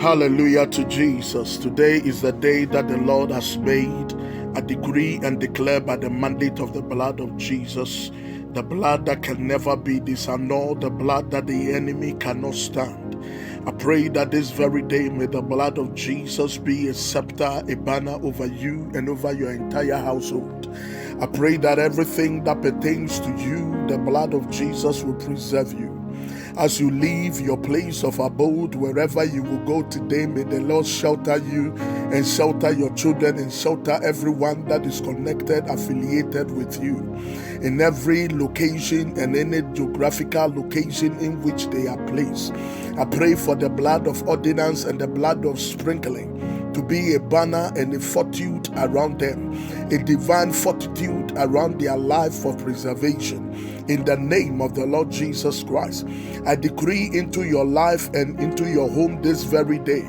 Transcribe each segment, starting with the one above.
Hallelujah to Jesus. Today is the day that the Lord has made. I decree and declare by the mandate of the blood of Jesus, the blood that can never be disannulled, the blood that the enemy cannot stand. I pray that this very day may the blood of Jesus be a scepter, a banner over you and over your entire household. I pray that everything that pertains to you, the blood of Jesus will preserve you. As you leave your place of abode, wherever you will go today, may the Lord shelter you and shelter your children and shelter everyone that is connected, affiliated with you. In every location and any geographical location in which they are placed, I pray for the blood of ordinance and the blood of sprinkling to be a banner and a fortitude around them, a divine fortitude around their life for preservation. In the name of the Lord Jesus Christ, I decree into your life and into your home this very day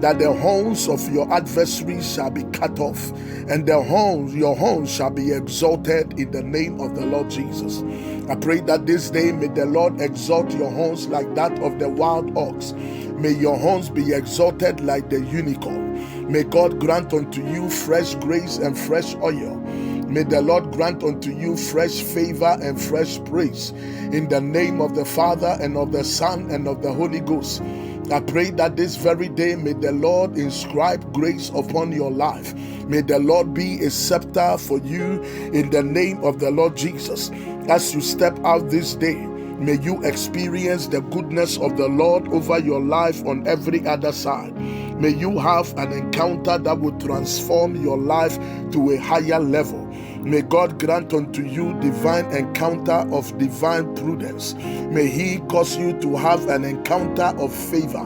that the horns of your adversaries shall be cut off, and your horns shall be exalted in the name of the Lord Jesus. I pray that this day may the Lord exalt your horns like that of the wild ox. May your horns be exalted like the unicorn. May God grant unto you fresh grace and fresh oil. May the Lord grant unto you fresh favor and fresh praise. In the name of the Father and of the Son and of the Holy Ghost, I pray that this very day may the Lord inscribe grace upon your life. May the Lord be a scepter for you in the name of the Lord Jesus. As you step out this day, may you experience the goodness of the Lord over your life on every other side. May you have an encounter that will transform your life to a higher level. May God grant unto you divine encounter of divine prudence. May He cause you to have an encounter of favor.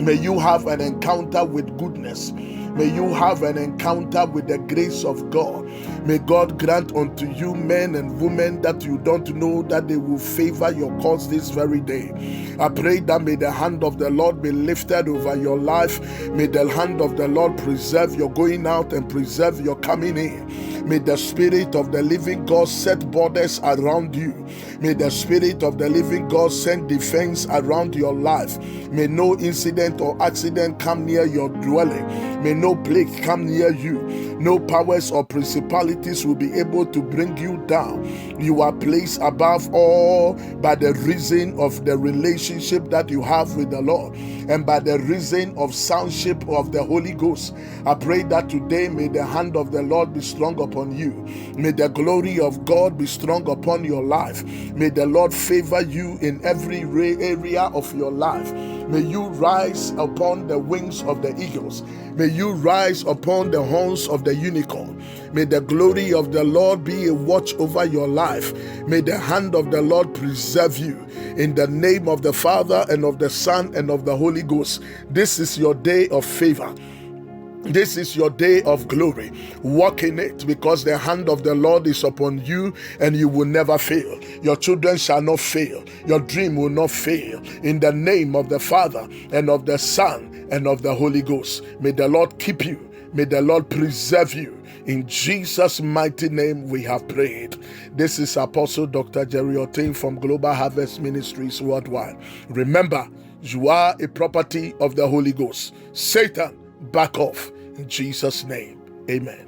May you have an encounter with goodness. May you have an encounter with the grace of God. May God grant unto you men and women that you don't know that they will favor your cause this very day. I pray that may the hand of the Lord be lifted over your life. May the hand of the Lord preserve your going out and preserve your coming in. May the Spirit of the living God set borders around you. May the Spirit of the living God send defense around your life. May no incident or accident come near your dwelling. May no plague come near you. No powers or principalities will be able to bring you down. You are placed above all by the reason of the relationship that you have with the Lord and by the reason of soundship of the Holy Ghost. I pray that today may the hand of the Lord be strong upon you. May the glory of God be strong upon your life. May the Lord favor you in every area of your life. May you rise upon the wings of the eagles. May you rise upon the horns of the unicorn. May the glory of the Lord be a watch over your life. May the hand of the Lord preserve you. In the name of the Father and of the Son and of the Holy Ghost, this is your day of favor. This is your day of glory. Walk in it, because the hand of the Lord is upon you and you will never fail. Your children shall not fail. Your dream will not fail. In the name of the Father and of the Son and of the Holy Ghost, may the Lord keep you. May the Lord preserve you. In Jesus' mighty name we have prayed. This is Apostle Dr. Jerry Oteng from Global Harvest Ministries Worldwide. Remember, you are a property of the Holy Ghost. Satan, back off. In Jesus' name, amen.